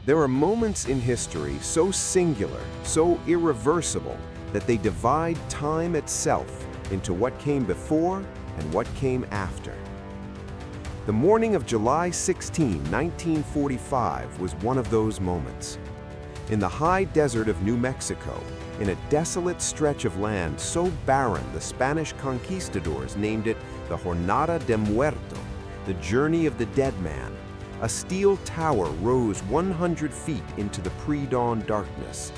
There are moments in history so singular, so irreversible, that they divide time itself into what came before and what came after. The morning of July 16, 1945 was one of those moments. In the high desert of New Mexico, in a desolate stretch of land so barren the Spanish conquistadors named it the Jornada de Muerto, the Journey of the Dead Man, a steel tower rose 100 feet into the pre-dawn darkness.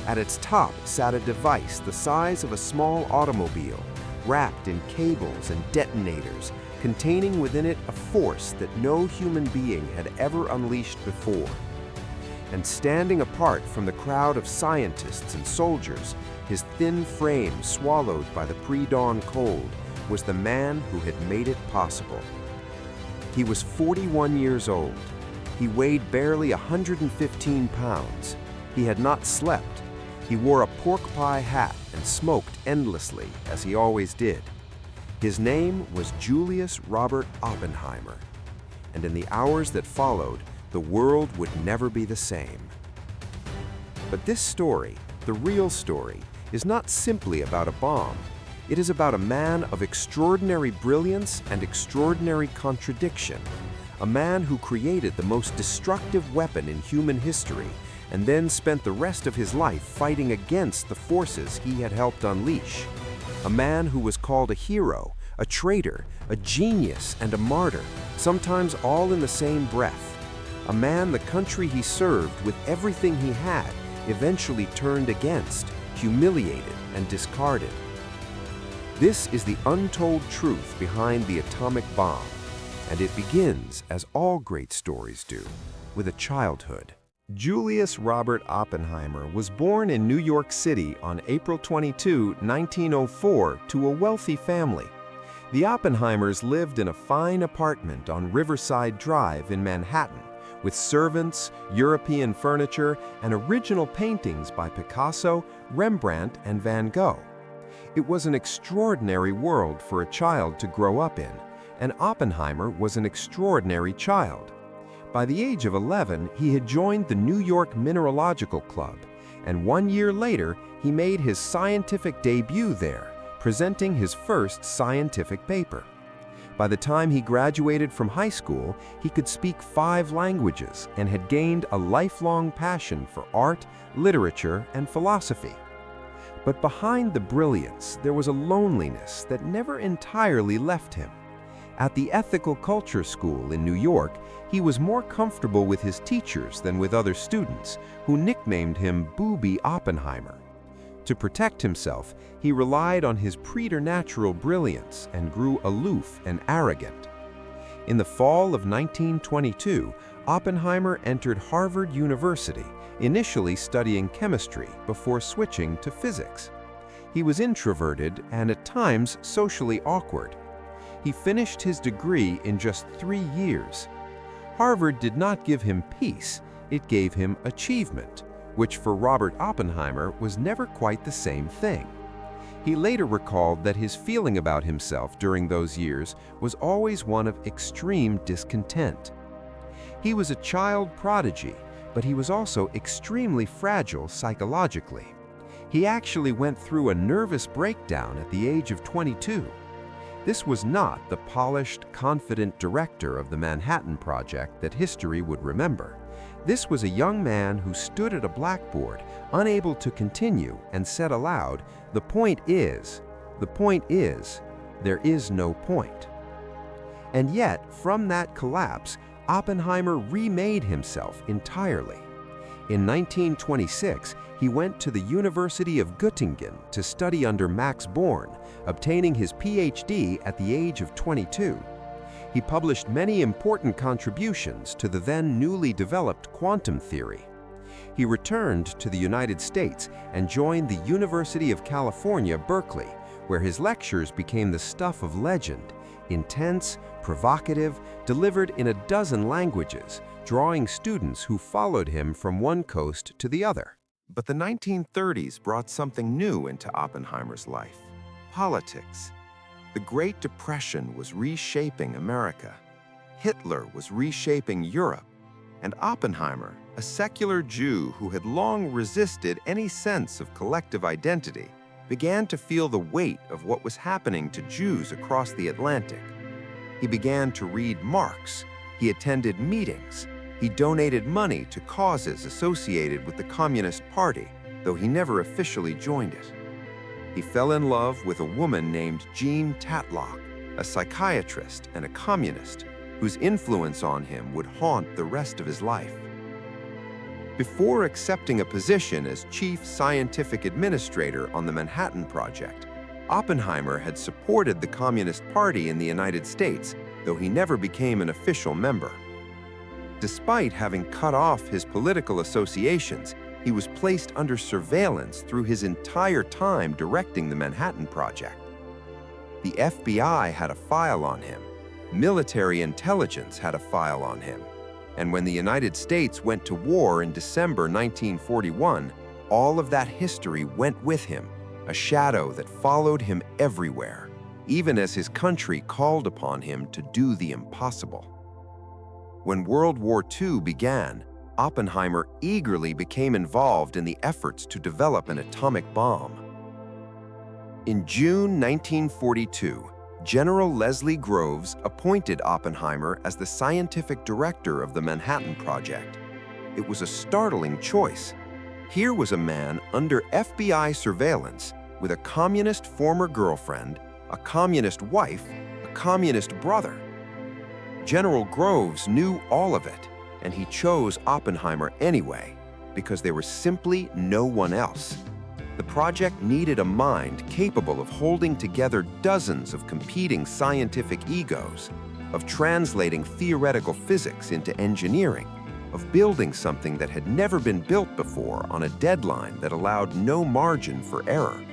At its top sat a device the size of a small automobile, wrapped in cables and detonators, containing within it a force that no human being had ever unleashed before. And standing apart from the crowd of scientists and soldiers, his thin frame swallowed by the pre-dawn cold, was the man who had made it possible. He was 41 years old. He weighed barely 115 pounds. He had not slept. He wore a pork pie hat and smoked endlessly, as he always did. His name was Julius Robert Oppenheimer. And in the hours that followed, the world would never be the same. But this story, the real story, is not simply about a bomb. It is about a man of extraordinary brilliance and extraordinary contradiction, a man who created the most destructive weapon in human history and then spent the rest of his life fighting against the forces he had helped unleash, a man who was called a hero, a traitor, a genius, and a martyr, sometimes all in the same breath, a man the country he served with everything he had eventually turned against, humiliated, and discarded. This is the untold truth behind the atomic bomb, and it begins, as all great stories do, with a childhood. Julius Robert Oppenheimer was born in New York City on April 22, 1904, to a wealthy family. The Oppenheimers lived in a fine apartment on Riverside Drive in Manhattan, with servants, European furniture, and original paintings by Picasso, Rembrandt, and Van Gogh. It was an extraordinary world for a child to grow up in, and Oppenheimer was an extraordinary child. By the age of 11, he had joined the New York Mineralogical Club, and 1 year later, he made his scientific debut there, presenting his first scientific paper. By the time he graduated from high school, he could speak 5 languages and had gained a lifelong passion for art, literature, and philosophy. But behind the brilliance, there was a loneliness that never entirely left him. At the Ethical Culture School in New York, he was more comfortable with his teachers than with other students, who nicknamed him Booby Oppenheimer. To protect himself, he relied on his preternatural brilliance and grew aloof and arrogant. In the fall of 1922, Oppenheimer entered Harvard University, initially studying chemistry before switching to physics. He was introverted and at times socially awkward. He finished his degree in just 3 years. Harvard did not give him peace, it gave him achievement, which for Robert Oppenheimer was never quite the same thing. He later recalled that his feeling about himself during those years was always one of extreme discontent. He was a child prodigy, but he was also extremely fragile psychologically. He actually went through a nervous breakdown at the age of 22. This was not the polished, confident director of the Manhattan Project that history would remember. This was a young man who stood at a blackboard, unable to continue, and said aloud, the point is, there is no point." And yet, from that collapse, Oppenheimer remade himself entirely. In 1926, he went to the University of Göttingen to study under Max Born, obtaining his PhD at the age of 22. He published many important contributions to the then newly developed quantum theory. He returned to the United States and joined the University of California, Berkeley, where his lectures became the stuff of legend, intense, provocative, delivered in a dozen languages, drawing students who followed him from one coast to the other. But the 1930s brought something new into Oppenheimer's life: politics. The Great Depression was reshaping America. Hitler was reshaping Europe. And Oppenheimer, a secular Jew who had long resisted any sense of collective identity, began to feel the weight of what was happening to Jews across the Atlantic. He began to read Marx, he attended meetings, he donated money to causes associated with the Communist Party, though he never officially joined it. He fell in love with a woman named Jean Tatlock, a psychiatrist and a communist, whose influence on him would haunt the rest of his life. Before accepting a position as chief scientific administrator on the Manhattan Project, Oppenheimer had supported the Communist Party in the United States, though he never became an official member. Despite having cut off his political associations, he was placed under surveillance through his entire time directing the Manhattan Project. The FBI had a file on him, military intelligence had a file on him, and when the United States went to war in December 1941, all of that history went with him, a shadow that followed him everywhere, even as his country called upon him to do the impossible. When World War II began, Oppenheimer eagerly became involved in the efforts to develop an atomic bomb. In June 1942, General Leslie Groves appointed Oppenheimer as the scientific director of the Manhattan Project. It was a startling choice. Here was a man under FBI surveillance with a communist former girlfriend, a communist wife, a communist brother. General Groves knew all of it, and he chose Oppenheimer anyway, because there was simply no one else. The project needed a mind capable of holding together dozens of competing scientific egos, of translating theoretical physics into engineering, of building something that had never been built before on a deadline that allowed no margin for error.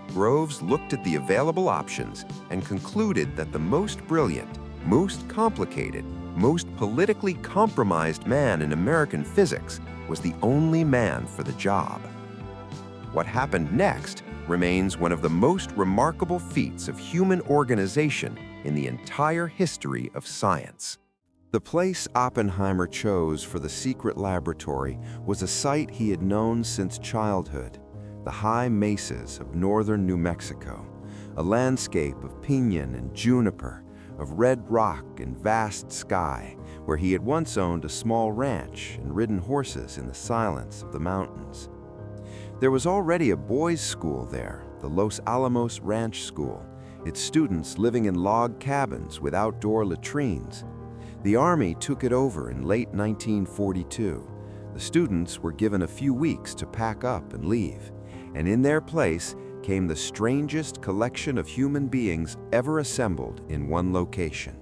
Groves looked at the available options and concluded that the most brilliant, most complicated, most politically compromised man in American physics was the only man for the job. What happened next remains one of the most remarkable feats of human organization in the entire history of science. The place Oppenheimer chose for the secret laboratory was a site he had known since childhood, the high mesas of northern New Mexico, a landscape of piñon and juniper, of red rock and vast sky, where he had once owned a small ranch and ridden horses in the silence of the mountains. There was already a boys' school there, the Los Alamos Ranch School, its students living in log cabins with outdoor latrines. The Army took it over in late 1942. The students were given a few weeks to pack up and leave, and in their place came the strangest collection of human beings ever assembled in one location.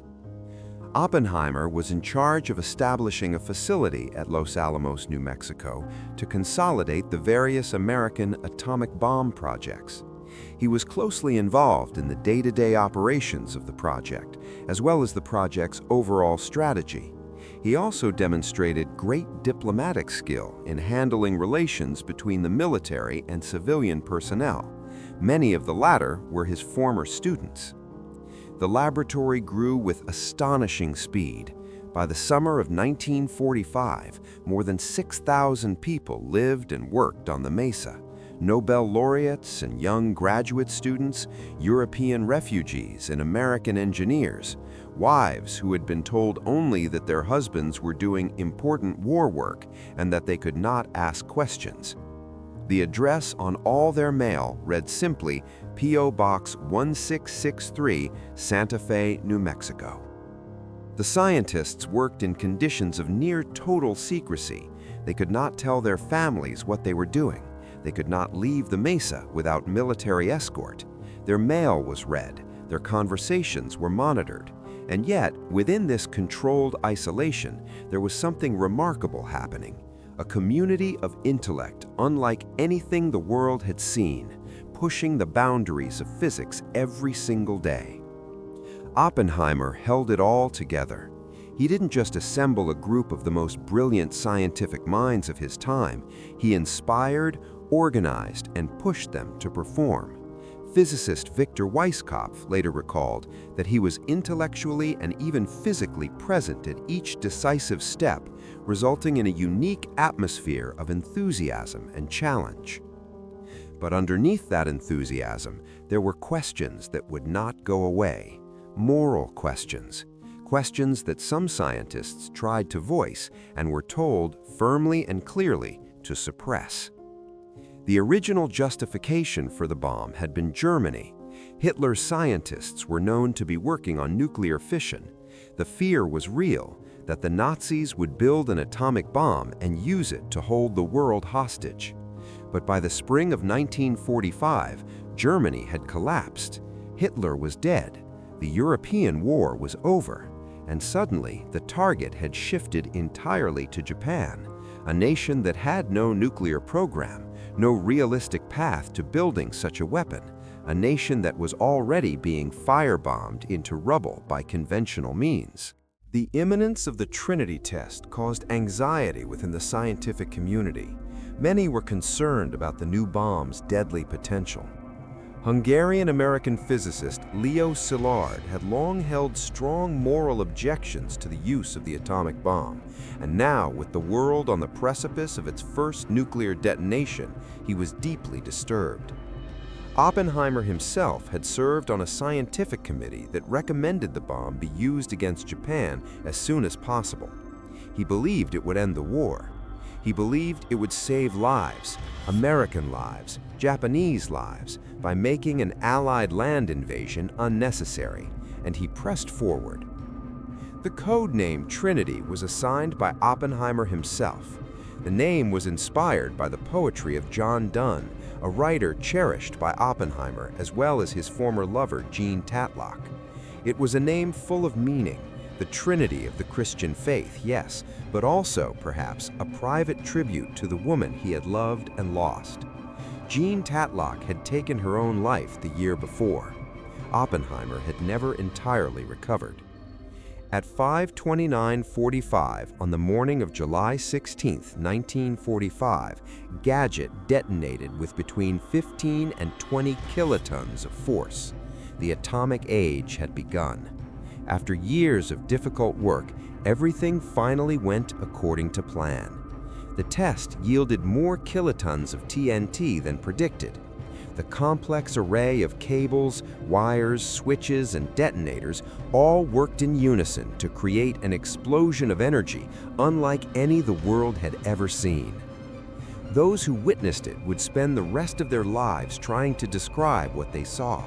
Oppenheimer was in charge of establishing a facility at Los Alamos, New Mexico, to consolidate the various American atomic bomb projects. He was closely involved in the day-to-day operations of the project, as well as the project's overall strategy. He also demonstrated great diplomatic skill in handling relations between the military and civilian personnel. Many of the latter were his former students. The laboratory grew with astonishing speed. By the summer of 1945, more than 6,000 people lived and worked on the mesa. Nobel laureates and young graduate students, European refugees and American engineers, wives who had been told only that their husbands were doing important war work and that they could not ask questions. The address on all their mail read simply P.O. Box 1663, Santa Fe, New Mexico. The scientists worked in conditions of near total secrecy. They could not tell their families what they were doing. They could not leave the mesa without military escort. Their mail was read. Their conversations were monitored. And yet, within this controlled isolation, there was something remarkable happening. A community of intellect unlike anything the world had seen, pushing the boundaries of physics every single day. Oppenheimer held it all together. He didn't just assemble a group of the most brilliant scientific minds of his time. He inspired, organized, and pushed them to perform. Physicist Victor Weisskopf later recalled that he was intellectually and even physically present at each decisive step, resulting in a unique atmosphere of enthusiasm and challenge. But underneath that enthusiasm, there were questions that would not go away. Moral questions. Questions that some scientists tried to voice and were told firmly and clearly to suppress. The original justification for the bomb had been Germany. Hitler's scientists were known to be working on nuclear fission. The fear was real that the Nazis would build an atomic bomb and use it to hold the world hostage. But by the spring of 1945, Germany had collapsed. Hitler was dead. The European war was over. And suddenly, the target had shifted entirely to Japan, a nation that had no nuclear program, no realistic path to building such a weapon, a nation that was already being firebombed into rubble by conventional means. The imminence of the Trinity test caused anxiety within the scientific community. Many were concerned about the new bomb's deadly potential. Hungarian-American physicist Leo Szilard had long held strong moral objections to the use of the atomic bomb, and now, with the world on the precipice of its first nuclear detonation, he was deeply disturbed. Oppenheimer himself had served on a scientific committee that recommended the bomb be used against Japan as soon as possible. He believed it would end the war. He believed it would save lives, American lives, Japanese lives, by making an Allied land invasion unnecessary, and he pressed forward. The code name Trinity was assigned by Oppenheimer himself. The name was inspired by the poetry of John Donne, a writer cherished by Oppenheimer as well as his former lover Jean Tatlock. It was a name full of meaning, the Trinity of the Christian faith, yes, but also, perhaps, a private tribute to the woman he had loved and lost. Jean Tatlock had taken her own life the year before. Oppenheimer had never entirely recovered. At 5:29:45 on the morning of July 16, 1945, Gadget detonated with between 15 and 20 kilotons of force. The atomic age had begun. After years of difficult work, everything finally went according to plan. The test yielded more kilotons of TNT than predicted. The complex array of cables, wires, switches, and detonators all worked in unison to create an explosion of energy unlike any the world had ever seen. Those who witnessed it would spend the rest of their lives trying to describe what they saw.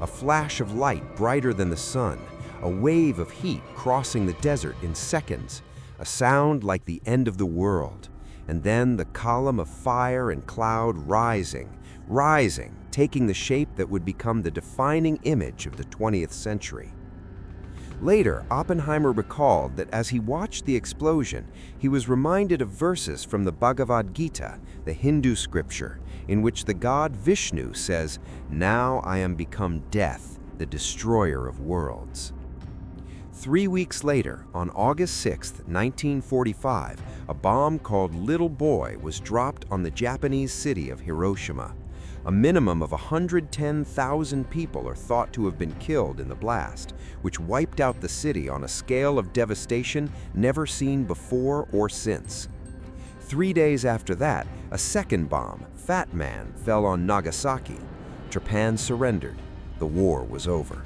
A flash of light brighter than the sun, a wave of heat crossing the desert in seconds, a sound like the end of the world, and then the column of fire and cloud rising, taking the shape that would become the defining image of the 20th century. Later, Oppenheimer recalled that as he watched the explosion, he was reminded of verses from the Bhagavad Gita, the Hindu scripture, in which the god Vishnu says, "Now I am become death, the destroyer of worlds." 3 weeks later, on August 6, 1945, a bomb called Little Boy was dropped on the Japanese city of Hiroshima. A minimum of 110,000 people are thought to have been killed in the blast, which wiped out the city on a scale of devastation never seen before or since. 3 days after that, a second bomb, Fat Man, fell on Nagasaki. Japan surrendered. The war was over.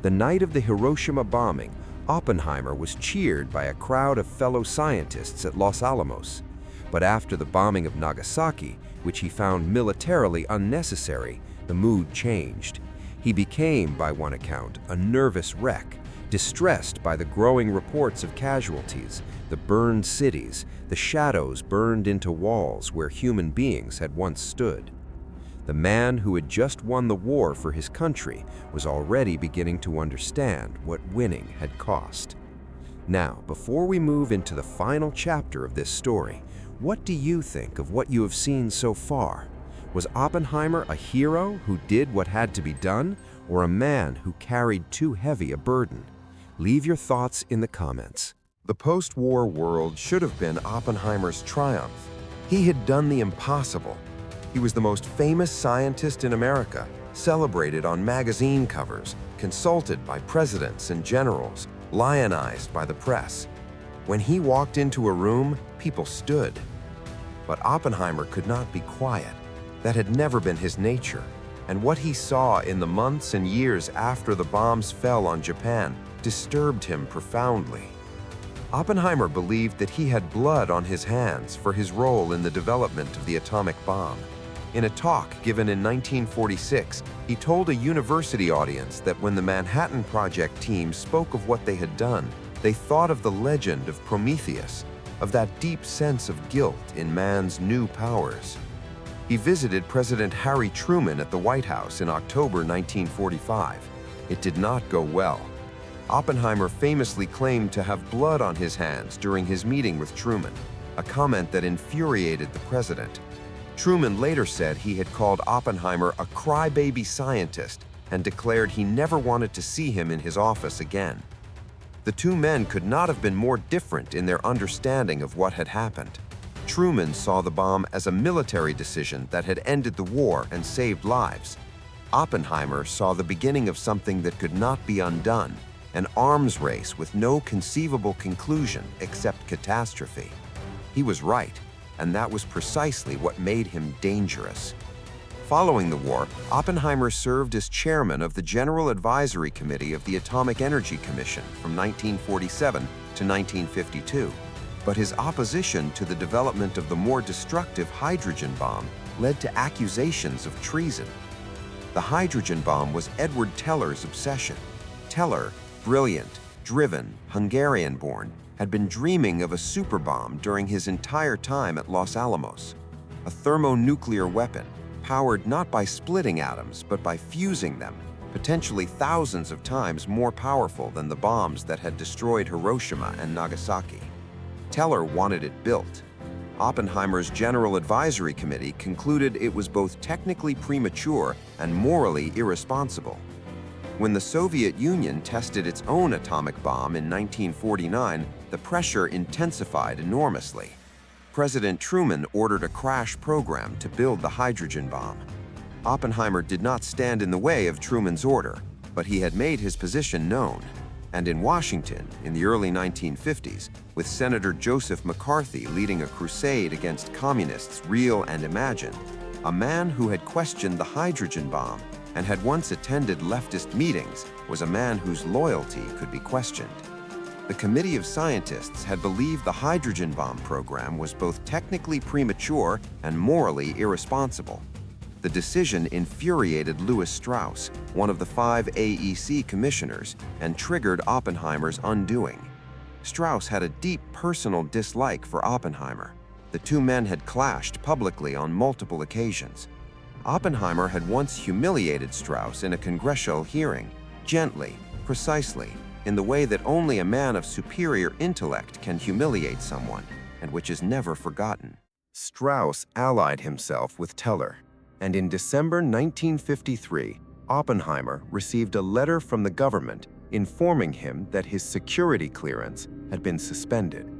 The night of the Hiroshima bombing, Oppenheimer was cheered by a crowd of fellow scientists at Los Alamos. But after the bombing of Nagasaki, which he found militarily unnecessary, the mood changed. He became, by one account, a nervous wreck, distressed by the growing reports of casualties, the burned cities, the shadows burned into walls where human beings had once stood. The man who had just won the war for his country was already beginning to understand what winning had cost. Now, before we move into the final chapter of this story, what do you think of what you have seen so far? Was Oppenheimer a hero who did what had to be done, or a man who carried too heavy a burden? Leave your thoughts in the comments. The post-war world should have been Oppenheimer's triumph. He had done the impossible. He was the most famous scientist in America, celebrated on magazine covers, consulted by presidents and generals, lionized by the press. When he walked into a room, people stood. But Oppenheimer could not be quiet. That had never been his nature. And what he saw in the months and years after the bombs fell on Japan disturbed him profoundly. Oppenheimer believed that he had blood on his hands for his role in the development of the atomic bomb. In a talk given in 1946, he told a university audience that when the Manhattan Project team spoke of what they had done, they thought of the legend of Prometheus, of that deep sense of guilt in man's new powers. He visited President Harry Truman at the White House in October 1945. It did not go well. Oppenheimer famously claimed to have blood on his hands during his meeting with Truman, a comment that infuriated the president. Truman later said he had called Oppenheimer a crybaby scientist and declared he never wanted to see him in his office again. The two men could not have been more different in their understanding of what had happened. Truman saw the bomb as a military decision that had ended the war and saved lives. Oppenheimer saw the beginning of something that could not be undone, an arms race with no conceivable conclusion except catastrophe. He was right, and that was precisely what made him dangerous. Following the war, Oppenheimer served as chairman of the General Advisory Committee of the Atomic Energy Commission from 1947 to 1952. But his opposition to the development of the more destructive hydrogen bomb led to accusations of treason. The hydrogen bomb was Edward Teller's obsession. Teller, brilliant, driven, Hungarian-born, had been dreaming of a superbomb during his entire time at Los Alamos, a thermonuclear weapon powered not by splitting atoms but by fusing them, potentially thousands of times more powerful than the bombs that had destroyed Hiroshima and Nagasaki. Teller wanted it built. Oppenheimer's General Advisory Committee concluded it was both technically premature and morally irresponsible. When the Soviet Union tested its own atomic bomb in 1949, the pressure intensified enormously. President Truman ordered a crash program to build the hydrogen bomb. Oppenheimer did not stand in the way of Truman's order, but he had made his position known. And in Washington, in the early 1950s, with Senator Joseph McCarthy leading a crusade against communists real and imagined, a man who had questioned the hydrogen bomb and had once attended leftist meetings was a man whose loyalty could be questioned. The committee of scientists had believed the hydrogen bomb program was both technically premature and morally irresponsible. The decision infuriated Lewis Strauss, one of the 5 AEC commissioners, and triggered Oppenheimer's undoing. Strauss had a deep personal dislike for Oppenheimer. The two men had clashed publicly on multiple occasions. Oppenheimer had once humiliated Strauss in a congressional hearing, gently, precisely, in the way that only a man of superior intellect can humiliate someone, and which is never forgotten. Strauss allied himself with Teller, and in December 1953, Oppenheimer received a letter from the government informing him that his security clearance had been suspended.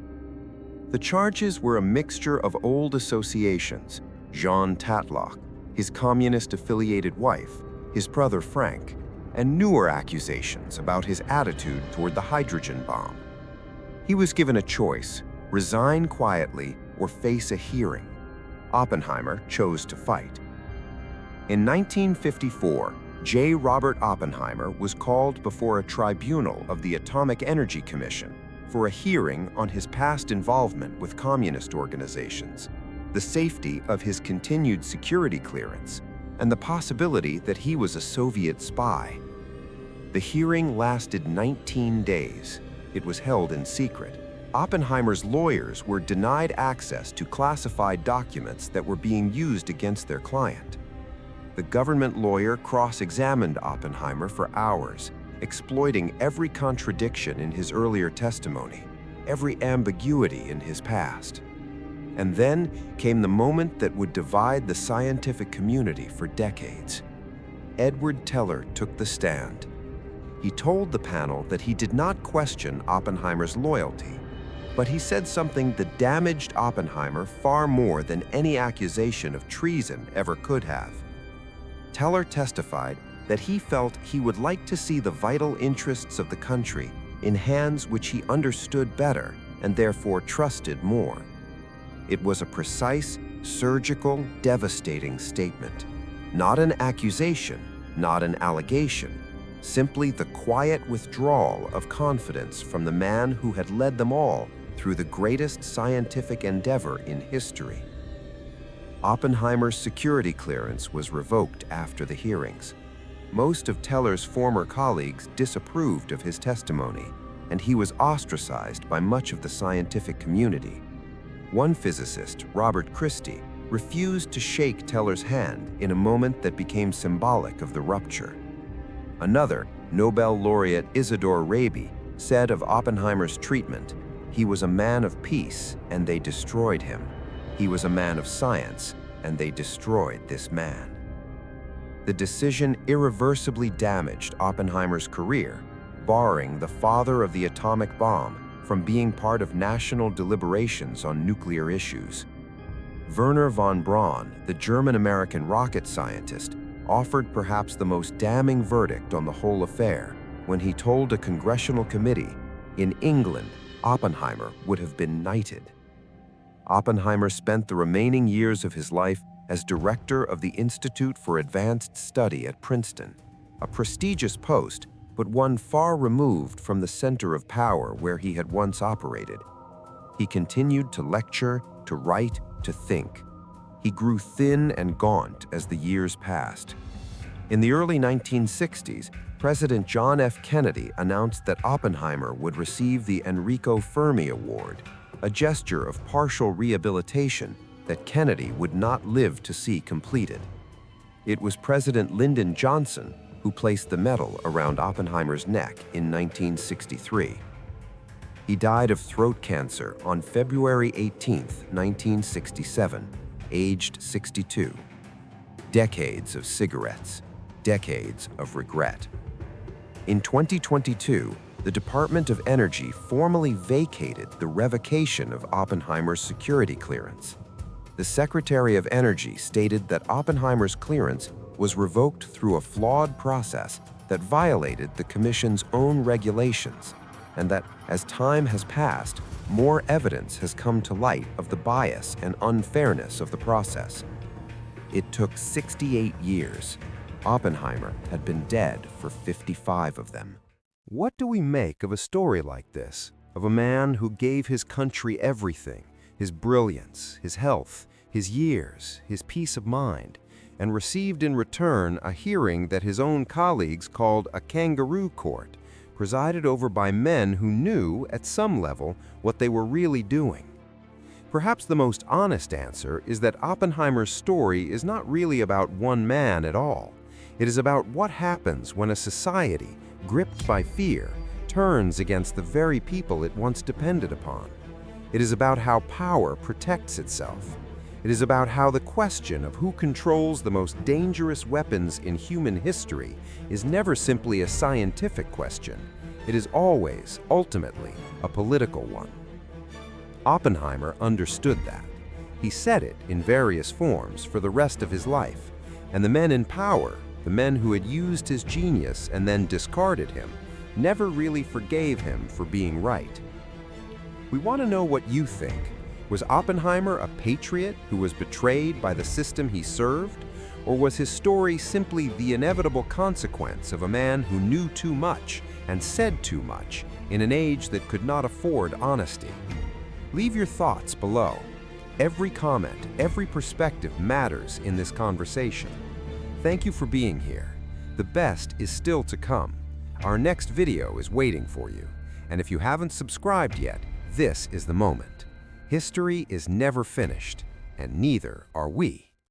The charges were a mixture of old associations: Jean Tatlock, his communist-affiliated wife, his brother Frank, and newer accusations about his attitude toward the hydrogen bomb. He was given a choice: resign quietly or face a hearing. Oppenheimer chose to fight. In 1954, J. Robert Oppenheimer was called before a tribunal of the Atomic Energy Commission for a hearing on his past involvement with communist organizations, the safety of his continued security clearance, and the possibility that he was a Soviet spy. The hearing lasted 19 days. It was held in secret. Oppenheimer's lawyers were denied access to classified documents that were being used against their client. The government lawyer cross-examined Oppenheimer for hours, exploiting every contradiction in his earlier testimony, every ambiguity in his past. And then came the moment that would divide the scientific community for decades. Edward Teller took the stand. He told the panel that he did not question Oppenheimer's loyalty, but he said something that damaged Oppenheimer far more than any accusation of treason ever could have. Teller testified that he felt he would like to see the vital interests of the country in hands which he understood better and therefore trusted more. It was a precise, surgical, devastating statement. Not an accusation, not an allegation, simply the quiet withdrawal of confidence from the man who had led them all through the greatest scientific endeavor in history. Oppenheimer's security clearance was revoked after the hearings. Most of Teller's former colleagues disapproved of his testimony, and he was ostracized by much of the scientific community. One physicist, Robert Christie, refused to shake Teller's hand in a moment that became symbolic of the rupture. Another, Nobel laureate Isidore Rabi, said of Oppenheimer's treatment, "He was a man of peace, and they destroyed him. He was a man of science, and they destroyed this man." The decision irreversibly damaged Oppenheimer's career, barring the father of the atomic bomb from being part of national deliberations on nuclear issues. Wernher von Braun, the German-American rocket scientist, offered perhaps the most damning verdict on the whole affair when he told a congressional committee, in England, Oppenheimer would have been knighted. Oppenheimer spent the remaining years of his life as director of the Institute for Advanced Study at Princeton, a prestigious post, but one far removed from the center of power where he had once operated. He continued to lecture, to write, to think. He grew thin and gaunt as the years passed. In the early 1960s, President John F. Kennedy announced that Oppenheimer would receive the Enrico Fermi Award, a gesture of partial rehabilitation that Kennedy would not live to see completed. It was President Lyndon Johnson who placed the medal around Oppenheimer's neck in 1963. He died of throat cancer on February 18, 1967, aged 62. Decades of cigarettes, decades of regret. In 2022, the Department of Energy formally vacated the revocation of Oppenheimer's security clearance. The Secretary of Energy stated that Oppenheimer's clearance was revoked through a flawed process that violated the Commission's own regulations, and that as time has passed, more evidence has come to light of the bias and unfairness of the process. It took 68 years. Oppenheimer had been dead for 55 of them. What do we make of a story like this, of a man who gave his country everything, his brilliance, his health, his years, his peace of mind, and received in return a hearing that his own colleagues called a kangaroo court, presided over by men who knew, at some level, what they were really doing? Perhaps the most honest answer is that Oppenheimer's story is not really about one man at all. It is about what happens when a society, gripped by fear, turns against the very people it once depended upon. It is about how power protects itself. It is about how the question of who controls the most dangerous weapons in human history is never simply a scientific question. It is always, ultimately, a political one. Oppenheimer understood that. He said it in various forms for the rest of his life, and the men in power, the men who had used his genius and then discarded him, never really forgave him for being right. We want to know what you think. Was Oppenheimer a patriot who was betrayed by the system he served? Or was his story simply the inevitable consequence of a man who knew too much and said too much in an age that could not afford honesty? Leave your thoughts below. Every comment, every perspective matters in this conversation. Thank you for being here. The best is still to come. Our next video is waiting for you. And if you haven't subscribed yet, this is the moment. History is never finished, and neither are we.